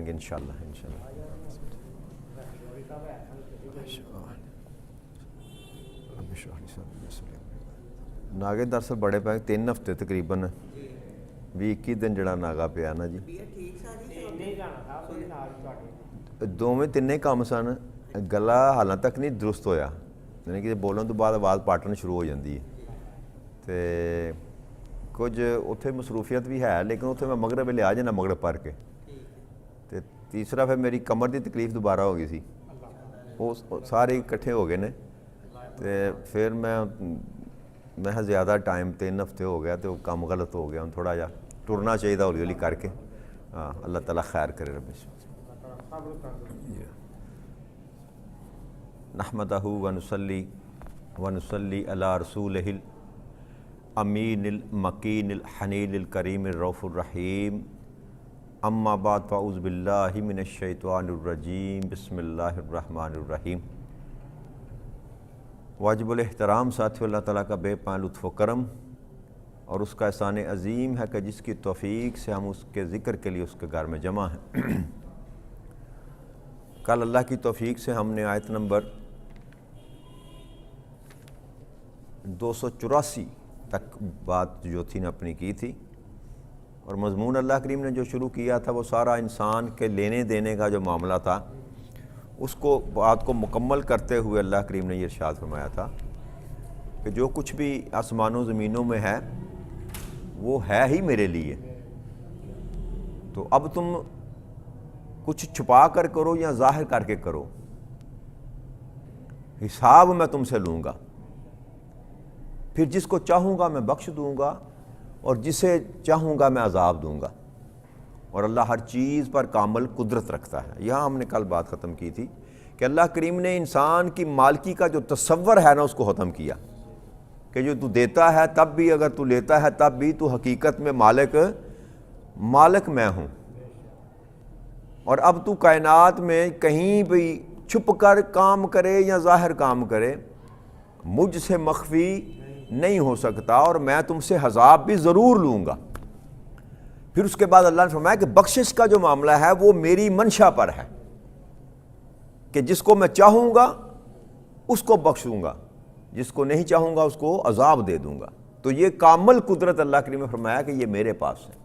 گے انشاءاللہ ناگے دراصل بڑے پائے 3 ہفتے تقریباً 20-21 دن جڑا ناگا پیا نا جی دوویں تینے کام سن گلا حالوں تک نہیں درست ہویا یعنی کہ بولن تو بعد آواز پاٹن شروع ہو جاتی ہے تے کچھ اتنے مصروفیت بھی ہے لیکن اتنے میں مغرب ویلے آ جانا مغرب پڑھ کے تے تیسرا پھر میری کمر دی تکلیف دوبارہ ہو گئی سی وہ سارے اکٹھے ہو گئے نے تے پھر میں زیادہ ٹائم 3 ہفتے ہو گیا تو کام غلط ہو گیا تھوڑا جا ٹرنا چاہیے ہولی ہولی کر کے اللہ تعالیٰ خیر کرے رب نحمدہ ونصلی علی رسولہ الامین المکین الحنین الکریم الرؤوف الرحیم اما بعد فاعوذ باللہ من الشیطان الرجیم بسم اللہ الرحمن الرحیم واجب الاحترام ساتھی اللہ تعالیٰ کا بے پناہ لطف و کرم اور اس کا احسان عظیم ہے کہ جس کی توفیق سے ہم اس کے ذکر کے لیے اس کے گھر میں جمع ہیں کل اللہ کی توفیق سے ہم نے آیت نمبر 284 تک بات جو تھی اپنی کی تھی اور مضمون اللہ کریم نے جو شروع کیا تھا وہ سارا انسان کے لینے دینے کا جو معاملہ تھا اس کو بات کو مکمل کرتے ہوئے اللہ کریم نے یہ ارشاد فرمایا تھا کہ جو کچھ بھی آسمانوں زمینوں میں ہے وہ ہے ہی میرے لیے تو اب تم کچھ چھپا کر کرو یا ظاہر کر کے کرو حساب میں تم سے لوں گا پھر جس کو چاہوں گا میں بخش دوں گا اور جسے چاہوں گا میں عذاب دوں گا اور اللہ ہر چیز پر کامل قدرت رکھتا ہے یہاں ہم نے کل بات ختم کی تھی کہ اللہ کریم نے انسان کی مالکی کا جو تصور ہے نا اس کو ختم کیا کہ جو تو دیتا ہے تب بھی اگر تو لیتا ہے تب بھی تو حقیقت میں مالک میں ہوں اور اب تو کائنات میں کہیں بھی چھپ کر کام کرے یا ظاہر کام کرے مجھ سے مخفی نہیں ہو سکتا اور میں تم سے عذاب بھی ضرور لوں گا پھر اس کے بعد اللہ نے فرمایا کہ بخشش کا جو معاملہ ہے وہ میری منشا پر ہے کہ جس کو میں چاہوں گا اس کو بخشوں گا جس کو نہیں چاہوں گا اس کو عذاب دے دوں گا تو یہ کامل قدرت اللہ کریم نے فرمایا کہ یہ میرے پاس ہے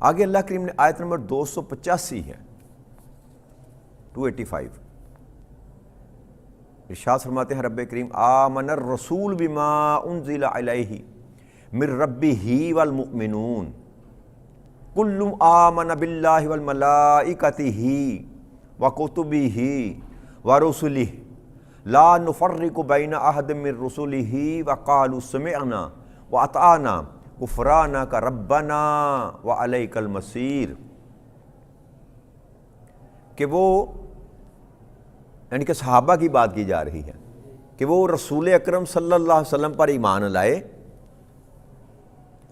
آگے اللہ کریم نے آیت نمبر 285 ہے 285 ارشاد فرماتے ہیں رب کریم آمن الرسول بما انزل الیہ من ربہ والمؤمنون کل آمن باللہ والملائکتہ وکتبہ ورسلہ لا نفرق بین احد من رسلہ وقالوا سمعنا واطعنا غفرانک ربنا وعلیک المصیر کہ وہ یعنی کہ صحابہ کی بات کی جا رہی ہے کہ وہ رسول اکرم صلی اللہ علیہ وسلم پر ایمان لائے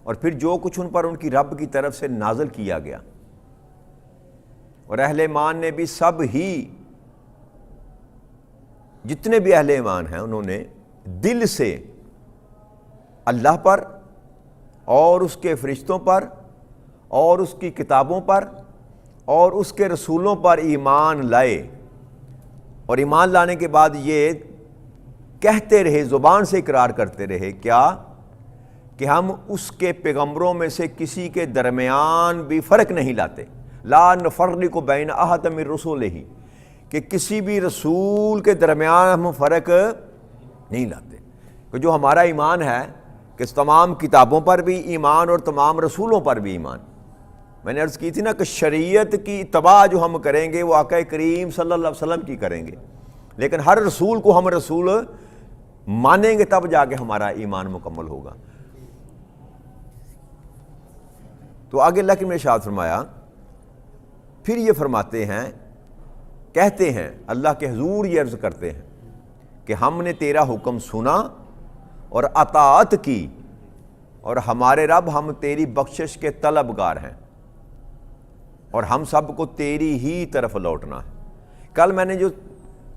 اور پھر جو کچھ ان پر ان کی رب کی طرف سے نازل کیا گیا اور اہل ایمان نے بھی سب ہی جتنے بھی اہل ایمان ہیں انہوں نے دل سے اللہ پر اور اس کے فرشتوں پر اور اس کی کتابوں پر اور اس کے رسولوں پر ایمان لائے اور ایمان لانے کے بعد یہ کہتے رہے زبان سے اقرار کرتے رہے کیا کہ ہم اس کے پیغمبروں میں سے کسی کے درمیان بھی فرق نہیں لاتے لا نفرق بین احد من رسولہ کہ کسی بھی رسول کے درمیان ہم فرق نہیں لاتے کہ جو ہمارا ایمان ہے کہ تمام کتابوں پر بھی ایمان اور تمام رسولوں پر بھی ایمان میں نے عرض کی تھی نا کہ شریعت کی اتباع جو ہم کریں گے وہ آقا کریم صلی اللہ علیہ وسلم کی کریں گے لیکن ہر رسول کو ہم رسول مانیں گے تب جا کے ہمارا ایمان مکمل ہوگا تو آگے اللہ کے ارشاد فرمایا پھر یہ فرماتے ہیں کہتے ہیں اللہ کے حضور یہ عرض کرتے ہیں کہ ہم نے تیرا حکم سنا اور اطاعت کی اور ہمارے رب ہم تیری بخشش کے طلبگار ہیں اور ہم سب کو تیری ہی طرف لوٹنا ہے کل میں نے جو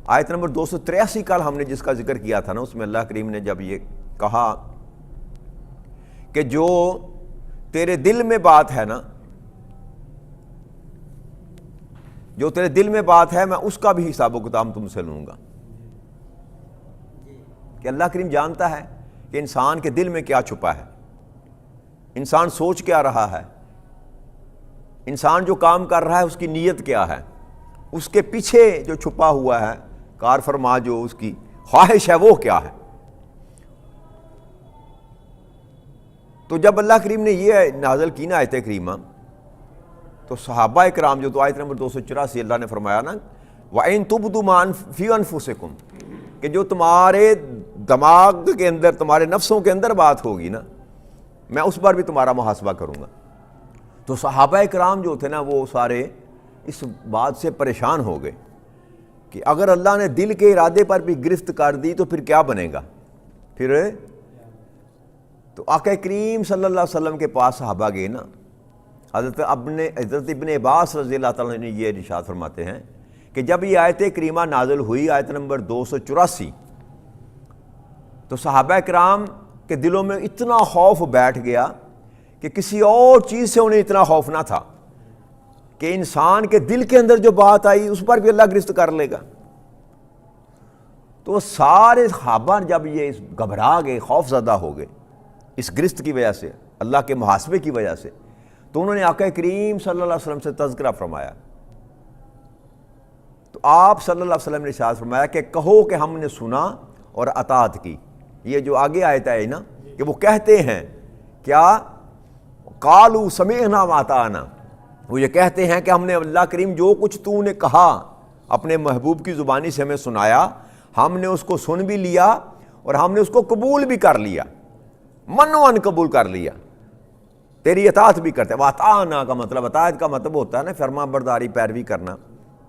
آیت نمبر 283 کل ہم نے جس کا ذکر کیا تھا نا اس میں اللہ کریم نے جب یہ کہا کہ جو تیرے دل میں بات ہے نا جو تیرے دل میں بات ہے میں اس کا بھی حساب و کتاب تم سے لوں گا. کہ اللہ کریم جانتا ہے کہ انسان کے دل میں کیا چھپا ہے، انسان سوچ کیا رہا ہے، انسان جو کام کر رہا ہے اس کی نیت کیا ہے، اس کے پیچھے جو چھپا ہوا ہے کار فرما جو اس کی خواہش ہے وہ کیا ہے. تو جب اللہ کریم نے یہ نازل کی نا آیت کریمہ، تو صحابہ کرام جو، تو آیت نمبر 284 اللہ نے فرمایا نا وَإِن تُبْدُوا مَا فِي أَنفُسِكُمْ، کہ جو تمہارے دماغ کے اندر، تمہارے نفسوں کے اندر بات ہوگی نا، میں اس پر بھی تمہارا محاسبہ کروں گا. تو صحابہ کرام جو تھے نا وہ سارے اس بات سے پریشان ہو گئے کہ اگر اللہ نے دل کے ارادے پر بھی گرفت کر دی تو پھر کیا بنے گا. پھر تو آقا کریم صلی اللہ علیہ وسلم کے پاس صحابہ گئے نا. حضرت ابن عباس رضی اللہ تعالیٰ نے یہ ارشاد فرماتے ہیں کہ جب یہ آیت کریمہ نازل ہوئی، آیت نمبر 284، تو صحابہ کرام کے دلوں میں اتنا خوف بیٹھ گیا کہ کسی اور چیز سے انہیں اتنا خوف نہ تھا کہ انسان کے دل کے اندر جو بات آئی اس پر بھی اللہ گرفت کر لے گا. تو وہ سارے صحابہ جب یہ گھبرا گئے، خوف زدہ ہو گئے اس گرفت کی وجہ سے، اللہ کے محاسبے کی وجہ سے، تو انہوں نے آقا کریم صلی اللہ علیہ وسلم سے تذکرہ فرمایا. تو آپ صلی اللہ علیہ وسلم نے ارشاد فرمایا کہ کہو کہ ہم نے سنا اور اطاعت کی. یہ جو آگے آیت ہے نا کہ وہ کہتے ہیں کیا، قالوا سمعنا واطعنا، وہ یہ کہتے ہیں کہ ہم نے اللہ کریم جو کچھ تو نے کہا اپنے محبوب کی زبانی سے ہمیں سنایا، ہم نے اس کو سن بھی لیا اور ہم نے اس کو قبول بھی کر لیا، منوان قبول کر لیا، تیری اطاعت بھی کرتے ہیں. واطعنا کا مطلب، اطاعت کا مطلب ہوتا ہے نا فرما برداری، پیروی کرنا.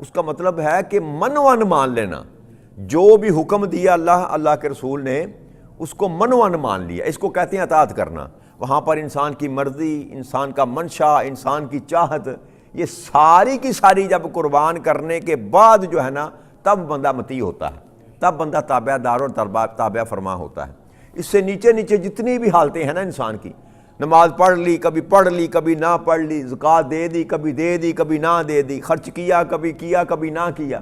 اس کا مطلب ہے کہ منوان مان لینا، جو بھی حکم دیا اللہ کے رسول نے اس کو منوان مان لیا، اس کو کہتے ہیں اطاعت کرنا. وہاں پر انسان کی مرضی، انسان کا منشا، انسان کی چاہت، یہ ساری کی ساری جب قربان کرنے کے بعد جو ہے نا تب بندہ مطیع ہوتا ہے، تب بندہ تابع دار اور تابع فرما ہوتا ہے. اس سے نیچے نیچے جتنی بھی حالتیں ہیں نا انسان کی، نماز پڑھ لی، کبھی نہ پڑھ لی، زکوٰۃ دے دی، کبھی نہ دے دی، خرچ کیا، کبھی نہ کیا،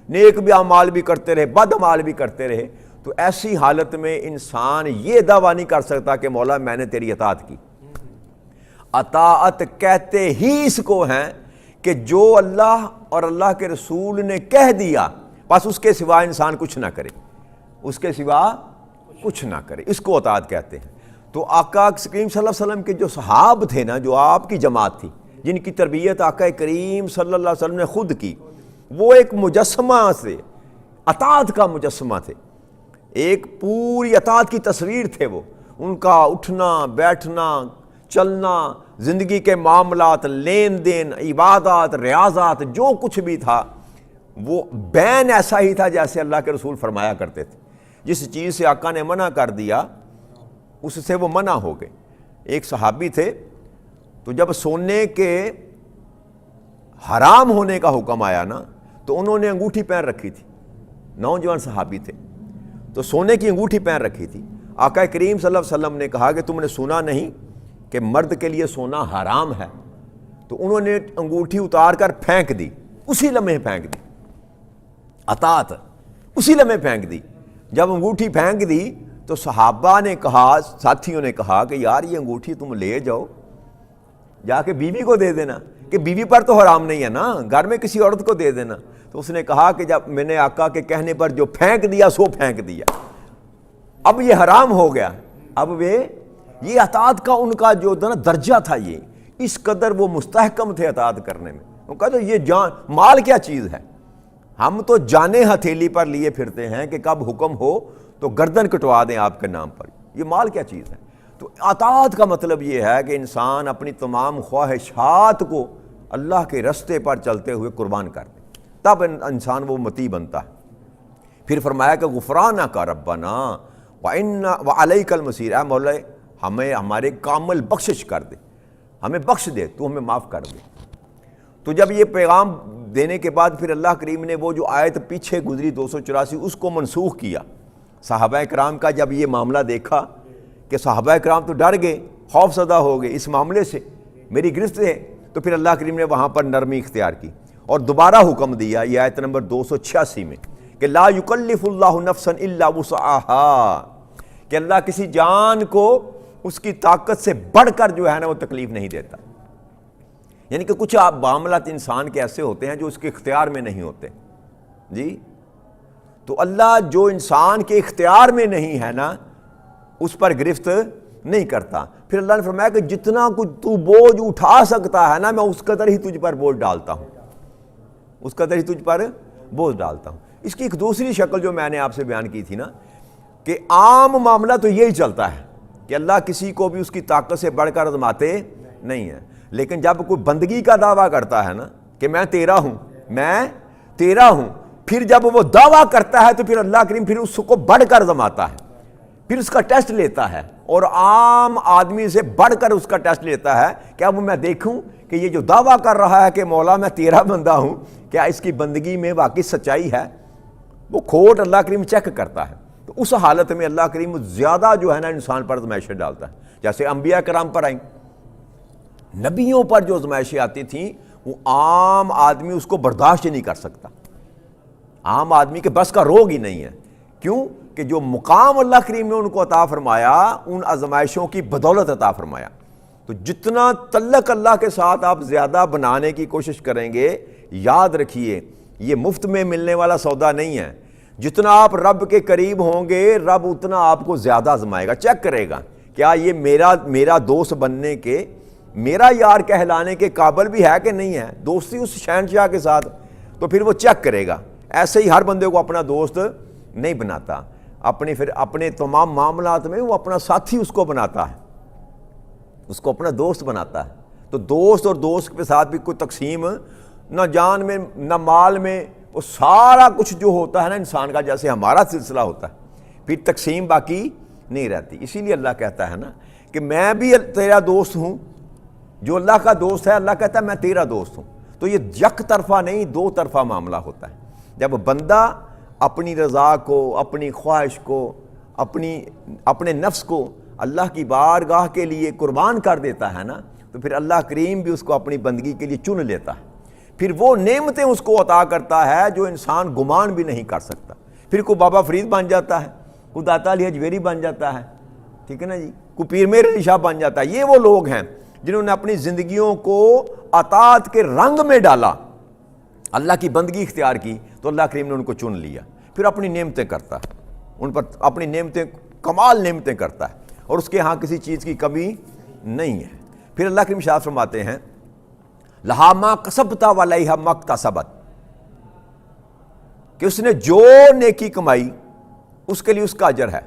نیک بھی اعمال بھی کرتے رہے، بد اعمال بھی کرتے رہے، تو ایسی حالت میں انسان یہ دعویٰ نہیں کر سکتا کہ مولا میں نے تیری اطاعت کی. اطاعت کہتے ہی اس کو ہیں کہ جو اللہ اور اللہ کے رسول نے کہہ دیا بس اس کے سوا انسان کچھ نہ کرے، اس کے سوا کچھ نہ کرے، اس کو اطاعت کہتے ہیں. تو آقا کریم صلی اللہ علیہ وسلم کے جو صحاب تھے نا، جو آپ کی جماعت تھی، جن کی تربیت آقا کریم صلی اللہ علیہ وسلم نے خود کی، وہ ایک مجسمہ سے، اطاعت کا مجسمہ تھے، ایک پوری اطاعت کی تصویر تھے. وہ ان کا اٹھنا بیٹھنا چلنا، زندگی کے معاملات، لین دین، عبادات، ریاضات، جو کچھ بھی تھا وہ بین ایسا ہی تھا جیسے اللہ کے رسول فرمایا کرتے تھے. جس چیز سے آقا نے منع کر دیا اس سے وہ منع ہو گئے. ایک صحابی تھے، تو جب سونے کے حرام ہونے کا حکم آیا نا تو انہوں نے انگوٹھی پہن رکھی تھی. نوجوان صحابی تھے تو سونے کی انگوٹھی پہن رکھی تھی. آقا کریم صلی اللہ علیہ وسلم نے کہا کہ تم نے سنا نہیں کہ مرد کے لیے سونا حرام ہے؟ تو انہوں نے انگوٹھی اتار کر پھینک دی، اسی لمحے پھینک دی. اطاعت اسی لمحے پھینک دی. جب انگوٹھی پھینک دی تو صحابہ نے کہا، ساتھیوں نے کہا کہ یار یہ انگوٹھی تم لے جاؤ، جا کے بیوی کو دے دینا، کہ بیوی پر تو حرام نہیں ہے نا، گھر میں کسی عورت کو دے دینا. تو اس نے کہا کہ جب میں نے آقا کے کہنے پر جو پھینک دیا سو پھینک دیا، اب یہ حرام ہو گیا. اب یہ اطاعت کا ان کا جو درجہ تھا، یہ اس قدر وہ مستحکم تھے اطاعت کرنے میں. وہ کہتے یہ جان مال کیا چیز ہے، ہم تو جانیں ہتھیلی پر لیے پھرتے ہیں کہ کب حکم ہو تو گردن کٹوا دیں آپ کے نام پر، یہ مال کیا چیز ہے. تو اطاعت کا مطلب یہ ہے کہ انسان اپنی تمام خواہشات کو اللہ کے رستے پر چلتے ہوئے قربان کر دے، تب انسان وہ مطیع بنتا ہے. پھر فرمایا کہ غفرانک ربنا وعلیک المصیر، اے مولا ہمیں ہمارے کامل بخشش کر دے، ہمیں بخش دے، تو ہمیں معاف کر دے. تو جب یہ پیغام دینے کے بعد پھر اللہ کریم نے وہ جو آیت پیچھے گزری 284 اس کو منسوخ کیا. صحابہ کرام کا جب یہ معاملہ دیکھا کہ صحابہ کرام تو ڈر گئے، خوف زدہ ہو گئے اس معاملے سے، میری گرفت ہے، تو پھر اللہ کریم نے وہاں پر نرمی اختیار کی اور دوبارہ حکم دیا یہ آیت نمبر 286 میں کہ لا یکلف اللہ نفسا الا وسعها، کہ اللہ کسی جان کو اس کی طاقت سے بڑھ کر جو ہے نا وہ تکلیف نہیں دیتا. یعنی کہ کچھ معاملات انسان کے ایسے ہوتے ہیں جو اس کے اختیار میں نہیں ہوتے جی. تو اللہ جو انسان کے اختیار میں نہیں ہے نا اس پر گرفت نہیں کرتا. پھر اللہ نے فرمایا کہ جتنا کچھ تو بوجھ اٹھا سکتا ہے نا میں اس قدر ہی تجھ پر بوجھ ڈالتا ہوں، اس قدر ہی تجھ پر بوجھ ڈالتا ہوں. اس کی ایک دوسری شکل جو میں نے آپ سے بیان کی تھی نا کہ عام معاملہ تو یہی چلتا ہے کہ اللہ کسی کو بھی اس کی طاقت سے بڑھ کر آزماتے نہیں ہیں. لیکن جب کوئی بندگی کا دعویٰ کرتا ہے نا کہ میں تیرا ہوں، میں تیرا ہوں، پھر جب وہ دعویٰ کرتا ہے تو پھر اللہ کریم پھر اس کو بڑھ کر آزماتا ہے، پھر اس کا ٹیسٹ لیتا ہے اور عام آدمی سے بڑھ کر اس کا ٹیسٹ لیتا ہے کہ اب میں دیکھوں کہ یہ جو دعویٰ کر رہا ہے کہ مولا میں تیرا بندہ ہوں کیا اس کی بندگی میں واقعی سچائی ہے. وہ کھوٹ اللہ کریم چیک کرتا ہے. تو اس حالت میں اللہ کریم زیادہ جو ہے نا انسان پر آزمائشیں ڈالتا ہے. جیسے انبیاء کرام پر آئیں، نبیوں پر جو آزمائشیں آتی تھیں وہ عام آدمی اس کو برداشت ہی نہیں کر سکتا، عام آدمی کے بس کا روگ ہی نہیں ہے. کیوں کہ جو مقام اللہ کریم نے ان کو عطا فرمایا ان آزمائشوں کی بدولت عطا فرمایا. تو جتنا تعلق اللہ کے ساتھ آپ زیادہ بنانے کی کوشش کریں گے، یاد رکھیے یہ مفت میں ملنے والا سودا نہیں ہے. جتنا آپ رب کے قریب ہوں گے رب اتنا آپ کو زیادہ آزمائے گا، چیک کرے گا کیا یہ میرا دوست بننے کے، میرا یار کہلانے کے قابل بھی ہے کہ نہیں ہے. دوستی اس شہنشاہ کے ساتھ تو پھر وہ چیک کرے گا. ایسے ہی ہر بندے کو اپنا دوست نہیں بناتا، اپنے تمام معاملات میں وہ اپنا ساتھی اس کو بناتا ہے، اس کو اپنا دوست بناتا ہے. تو دوست اور دوست کے ساتھ بھی کوئی تقسیم نہ جان میں نہ مال میں، وہ سارا کچھ جو ہوتا ہے نا انسان کا جیسے ہمارا سلسلہ ہوتا ہے پھر تقسیم باقی نہیں رہتی. اسی لیے اللہ کہتا ہے نا کہ میں بھی تیرا دوست ہوں. جو اللہ کا دوست ہے اللہ کہتا ہے میں تیرا دوست ہوں. تو یہ یک طرفہ نہیں دو طرفہ معاملہ ہوتا ہے. جب بندہ اپنی رضا کو، اپنی خواہش کو، اپنے نفس کو اللہ کی بارگاہ کے لیے قربان کر دیتا ہے نا تو پھر اللہ کریم بھی اس کو اپنی بندگی کے لیے چن لیتا ہے. پھر وہ نعمتیں اس کو عطا کرتا ہے جو انسان گمان بھی نہیں کر سکتا. پھر کوئی بابا فرید بن جاتا ہے، کوئی داتا علی حجویری بن جاتا ہے، ٹھیک ہے نا جی، کوئی پیر میر علی شاہ بن جاتا ہے. یہ وہ لوگ ہیں جنہوں نے اپنی زندگیوں کو اطاعت کے رنگ میں ڈالا، اللہ کی بندگی اختیار کی تو اللہ کریم نے ان کو چن لیا. پھر اپنی نعمتیں کرتا ہے، ان پر اپنی نعمتیں کمال نعمتیں کرتا ہے اور اس کے ہاں کسی چیز کی کمی نہیں ہے. پھر اللہ کریم ارشاد فرماتے ہیں لہا ما کسبت وعلیہا ما اکتسبت، کہ اس نے جو نیکی کمائی اس کے لیے اس کا اجر ہے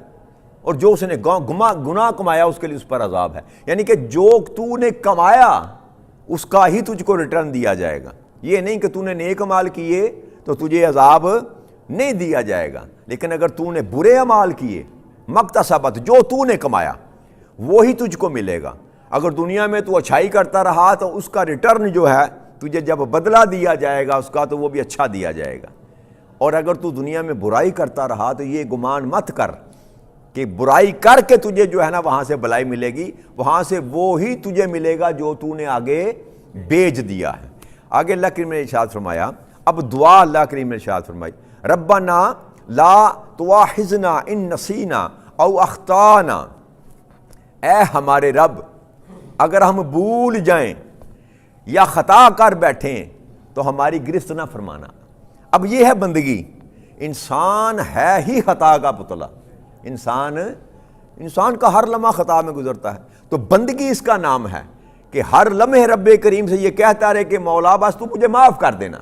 اور جو اس نے گناہ کمایا اس کے لیے اس پر عذاب ہے. یعنی کہ جو تو نے کمایا اس کا ہی تجھ کو ریٹرن دیا جائے گا. یہ نہیں کہ تو نے نیک اعمال کیے تو تجھے عذاب نہیں دیا جائے گا، لیکن اگر تو نے برے اعمال کیے مکتسبت جو تو نے کمایا وہی تجھ کو ملے گا. اگر دنیا میں تو اچھائی کرتا رہا تو اس کا ریٹرن جو ہے تجھے جب بدلہ دیا جائے گا اس کا تو وہ بھی اچھا دیا جائے گا. اور اگر تو دنیا میں برائی کرتا رہا تو یہ گمان مت کر کہ برائی کر کے تجھے جو ہے نا وہاں سے بھلائی ملے گی، وہاں سے وہی تجھے ملے گا جو تو نے آگے بیچ دیا ہے. آگے اللہ کریم نے ارشاد فرمایا، اب دعا اللہ کریم نے ارشاد فرمائی ربنا لا تواخذنا ان نسینا او اخطانا، اے ہمارے رب اگر ہم بھول جائیں یا خطا کر بیٹھیں تو ہماری گرفت نہ فرمانا. اب یہ ہے بندگی. انسان ہے ہی خطا کا پتلا، انسان کا ہر لمحہ خطا میں گزرتا ہے. تو بندگی اس کا نام ہے کہ ہر لمحے رب کریم سے یہ کہتا رہے کہ مولا بس تو مجھے معاف کر دینا.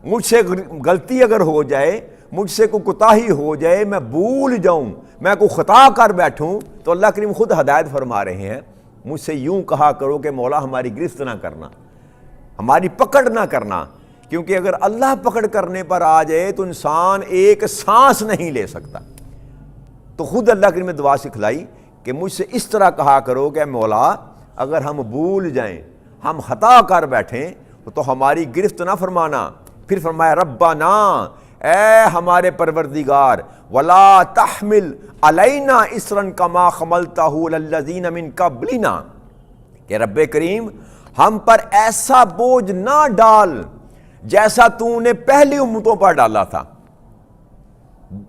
مجھ سے غلطی اگر ہو جائے، مجھ سے کوئی کوتاہی ہو جائے، میں بھول جاؤں، میں کوئی خطا کر بیٹھوں تو اللہ کریم خود ہدایت فرما رہے ہیں مجھ سے یوں کہا کرو کہ مولا ہماری گرفت نہ کرنا، ہماری پکڑ نہ کرنا. کیونکہ اگر اللہ پکڑ کرنے پر آ جائے تو انسان ایک سانس نہیں لے سکتا. تو خود اللہ کریم نے دعا سکھلائی کہ مجھ سے اس طرح کہا کرو کہ مولا اگر ہم بھول جائیں، ہم خطا کر بیٹھیں تو ہماری گرفت نہ فرمانا. پھر فرمایا ربنا، اے ہمارے پروردگار، ولا تحمل علینا اسرا کما حملتہ علی الذین من قبلنا، کہ رب کریم ہم پر ایسا بوجھ نہ ڈال جیسا تو نے پہلی امتوں پر ڈالا تھا۔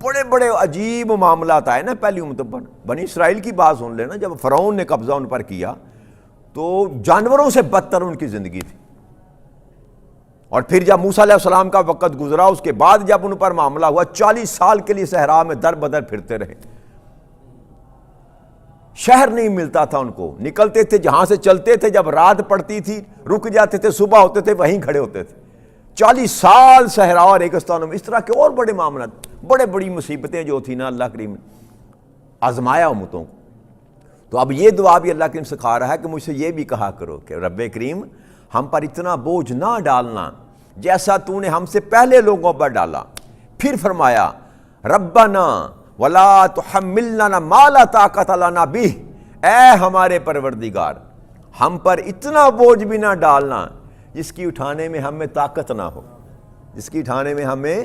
بڑے بڑے عجیب معاملات آئے نا پہلی امتوں پر۔ بنی اسرائیل کی بات سن لینا، جب فرعون نے قبضہ ان پر کیا تو جانوروں سے بدتر ان کی زندگی تھی، اور پھر جب موسیٰ علیہ السلام کا وقت گزرا اس کے بعد جب ان پر معاملہ ہوا 40 سال کے لیے صحرا میں در بدر پھرتے رہے، شہر نہیں ملتا تھا ان کو، نکلتے تھے جہاں سے چلتے تھے، جب رات پڑتی تھی رک جاتے تھے، صبح ہوتے تھے وہیں کھڑے ہوتے تھے، 40 سال صحرا اور ریگستانوں میں۔ اس طرح کے اور بڑے معاملات، بڑے بڑی مصیبتیں جو تھی نا، اللہ کریم نے آزمایا امتوں کو۔ تو اب یہ دعا بھی اللہ کریم سکھا رہا ہے کہ مجھ سے یہ بھی کہا کرو کہ رب کریم ہم پر اتنا بوجھ نہ ڈالنا جیسا تو نے ہم سے پہلے لوگوں پر ڈالا۔ پھر فرمایا ربنا ولا تحملنا ما لا طاقت لنا بہ، اے ہمارے پروردگار ہم پر اتنا بوجھ بھی نہ ڈالنا جس کی اٹھانے میں ہمیں طاقت نہ ہو، جس کی اٹھانے میں ہمیں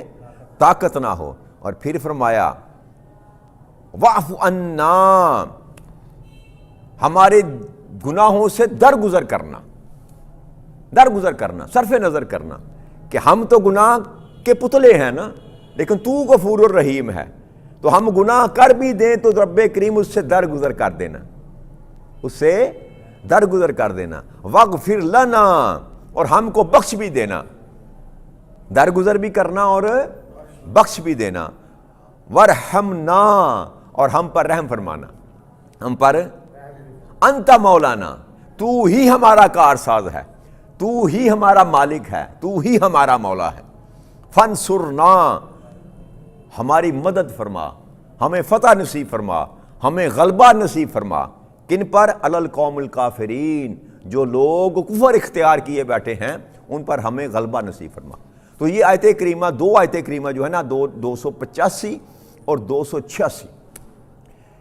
طاقت نہ ہو۔ اور پھر فرمایا واعف عنا، ہمارے گناہوں سے درگزر کرنا، درگزر کرنا، صرف نظر کرنا کہ ہم تو گناہ کے پتلے ہیں نا، لیکن تو غفور الرحیم ہے، تو ہم گناہ کر بھی دیں تو رب کریم اس سے درگزر کر دینا، اس سے درگزر کر دینا۔ واغفر لنا، اور ہم کو بخش بھی دینا، درگزر بھی کرنا اور بخش بھی دینا۔ ورحمنا، اور ہم پر رحم فرمانا، ہم پر انت مولانا، تو ہی ہمارا کارساز ہے، تو ہی ہمارا مالک ہے، تو ہی ہمارا مولا ہے۔ فانصرنا، ہماری مدد فرما، ہمیں فتح نصیب فرما، ہمیں غلبہ نصیب فرما۔ کن پر؟ علی القوم الکافرین، جو لوگ کفر اختیار کیے بیٹھے ہیں ان پر ہمیں غلبہ نصیب فرما۔ تو یہ آیت کریمہ، دو آیت کریمہ جو ہے نا، 285 اور 286،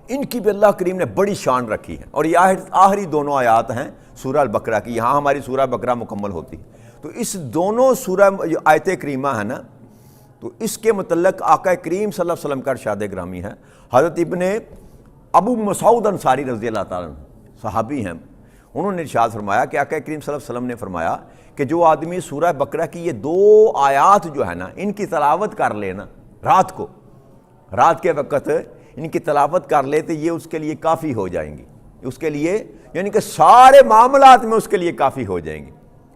ان کی بھی اللہ کریم نے بڑی شان رکھی ہے، اور یہ آخری دونوں آیات ہیں سورہ البقرہ کی، یہاں ہماری سورہ بقرہ مکمل ہوتی ہے۔ تو اس دونوں سورہ جو آیت کریمہ ہے نا، تو اس کے متعلق آقا کریم صلی اللہ علیہ وسلم کا ارشاد گرامی ہے۔ حضرت ابن ابو مسعود انصاری رضی اللہ تعالیٰ عنہ صحابی ہیں، انہوں نے ارشاد فرمایا کہ آقا کریم صلی اللہ علیہ وسلم نے فرمایا کہ جو آدمی سورہ بقرہ کی یہ 2 آیات جو ہے نا، ان کی تلاوت کر لے نا رات کو، رات کے وقت ان کی تلاوت کر لے تو یہ اس کے لیے کافی ہو جائیں گی، اس کے لیے یعنی کہ سارے معاملات میں اس کے لیے کافی ہو جائیں گی۔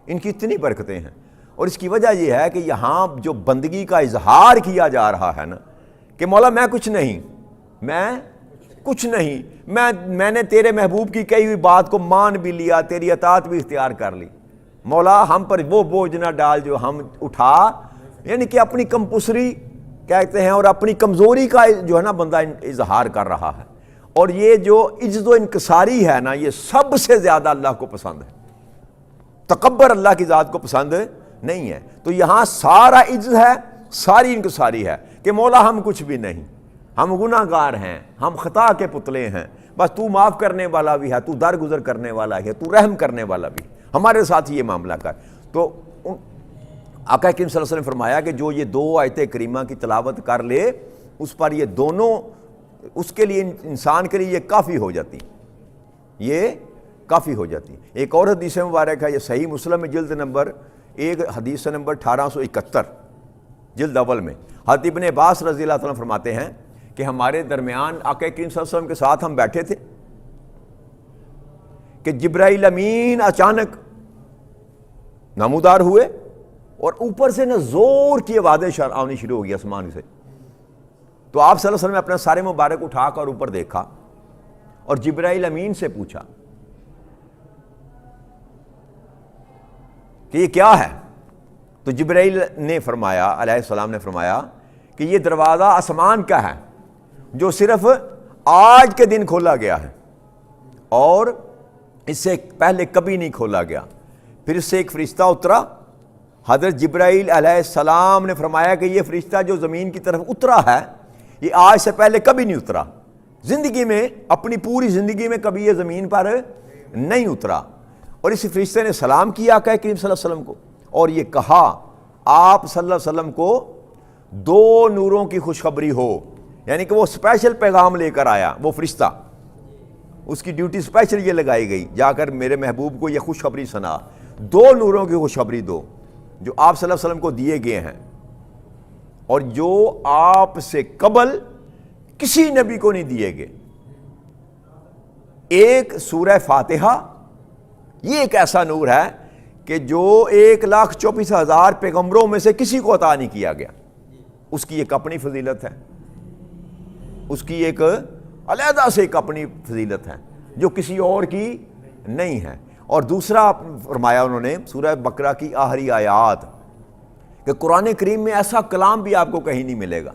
ان کی اتنی برکتیں ہیں، اور اس کی وجہ یہ ہے کہ یہاں جو بندگی کا اظہار کیا جا رہا ہے نا کہ مولا میں کچھ نہیں، میں کچھ نہیں، میں نے تیرے محبوب کی کہی ہوئی بات کو مان بھی لیا، تیری اطاعت بھی اختیار کر لی، مولا ہم پر وہ بوجھ نہ ڈال جو ہم اٹھا، یعنی کہ اپنی کمپسری کہتے ہیں اور اپنی کمزوری کا جو ہے نا بندہ اظہار کر رہا ہے۔ اور یہ جو عجز و انکساری ہے نا، یہ سب سے زیادہ اللہ کو پسند ہے، تکبر اللہ کی ذات کو پسند نہیں ہے۔ تو یہاں سارا عجز ہے، ساری انکساری ہے کہ مولا ہم کچھ بھی نہیں، ہم گناہ گار ہیں، ہم خطا کے پتلے ہیں، بس تو معاف کرنے والا بھی ہے، تو درگزر کرنے والا ہے، تو رحم کرنے والا بھی، ہمارے ساتھ یہ معاملہ کر۔ تو آقا کریم صلی اللہ علیہ وسلم نے فرمایا کہ جو یہ 2 آیت کریمہ کی تلاوت کر لے، اس پر یہ دونوں اس کے لیے، انسان کے لیے یہ کافی ہو جاتی، یہ کافی ہو جاتی۔ ایک اور حدیث مبارک ہے، یہ صحیح مسلم میں جلد نمبر 1 حدیث نمبر 1871 جلد اول میں، حضرت ابن عباس رضی اللہ عنہ فرماتے ہیں کہ ہمارے درمیان آقا کریم صلی اللہ علیہ وسلم کے ساتھ ہم بیٹھے تھے کہ جبرائیل امین اچانک نمودار ہوئے، اور اوپر سے نہ زور کی آوازیں آنی شروع ہو گئی آسمان سے۔ تو آپ صلی اللہ علیہ وسلم نے اپنا سارے مبارک اٹھا کر اوپر دیکھا اور جبرائیل امین سے پوچھا کہ یہ کیا ہے؟ تو جبرائیل نے فرمایا، علیہ السلام نے فرمایا کہ یہ دروازہ آسمان کا ہے جو صرف آج کے دن کھولا گیا ہے، اور اس سے پہلے کبھی نہیں کھولا گیا۔ پھر اس سے ایک فرشتہ اترا، حضرت جبرائیل علیہ السلام نے فرمایا کہ یہ فرشتہ جو زمین کی طرف اترا ہے یہ آج سے پہلے کبھی نہیں اترا، زندگی میں، اپنی پوری زندگی میں کبھی یہ زمین پر نہیں اترا۔ اور اس فرشتے نے سلام کیا آقا کریم صلی اللہ علیہ وسلم کو، اور یہ کہا آپ صلی اللہ علیہ وسلم کو 2 نوروں کی خوشخبری ہو، یعنی کہ وہ اسپیشل پیغام لے کر آیا، وہ فرشتہ، اس کی ڈیوٹی اسپیشل یہ لگائی گئی، جا کر میرے محبوب کو یہ خوشخبری سنا، 2 نوروں کی خوشخبری دو، جو آپ صلی اللہ علیہ وسلم کو دیے گئے ہیں اور جو آپ سے قبل کسی نبی کو نہیں دیے گئے. ایک سورہ فاتحہ، یہ ایک ایسا نور ہے کہ جو 1,34,000 پیغمبروں میں سے کسی کو عطا نہیں کیا گیا. اس کی ایک اپنی فضیلت ہے، اس کی ایک علیحدہ سے ایک اپنی فضیلت ہے جو کسی اور کی نہیں ہے. اور دوسرا فرمایا انہوں نے سورہ بقرہ کی آخری آیات کہ قرآن کریم میں ایسا کلام بھی آپ کو کہیں نہیں ملے گا.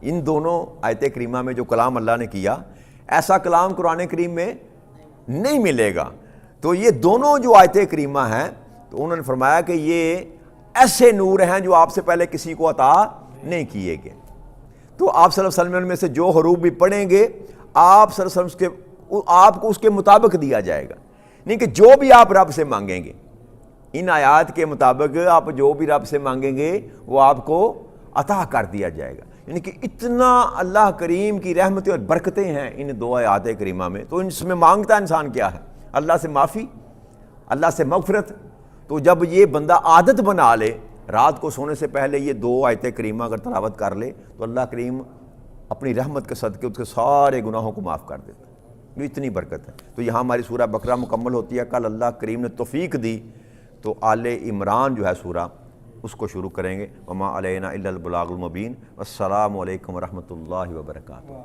ان دونوں آیت کریمہ میں جو کلام اللہ نے کیا، ایسا کلام قرآن کریم میں نہیں ملے گا. تو یہ دونوں جو آیت کریمہ ہیں تو انہوں نے فرمایا کہ یہ ایسے نور ہیں جو آپ سے پہلے کسی کو عطا نہیں کیے گئے. تو آپ صلی اللہ علیہ وسلم میں سے جو حروف بھی پڑھیں گے آپ صلی اللہ علیہ وسلم آپ کو اس کے مطابق دیا جائے گا. نہیں کہ جو بھی آپ رب سے مانگیں گے، ان آیات کے مطابق آپ جو بھی رب سے مانگیں گے وہ آپ کو عطا کر دیا جائے گا. یعنی کہ اتنا اللہ کریم کی رحمتیں اور برکتیں ہیں ان دو آیات کریمہ میں. تو اس میں مانگتا انسان کیا ہے؟ اللہ سے معافی، اللہ سے مغفرت. تو جب یہ بندہ عادت بنا لے رات کو سونے سے پہلے یہ دو آیت کریمہ اگر تلاوت کر لے تو اللہ کریم اپنی رحمت کے صدقے اس کے سارے گناہوں کو معاف کر دیتا ہے. یہ اتنی برکت ہے. تو یہاں ہماری سورہ بقرہ مکمل ہوتی ہے. کل اللہ کریم نے توفیق دی تو آل عمران جو ہے سورہ اس کو شروع کریں گے. وما علینا الا البلاغ المبین. السلام علیکم ورحمۃ اللہ وبرکاتہ.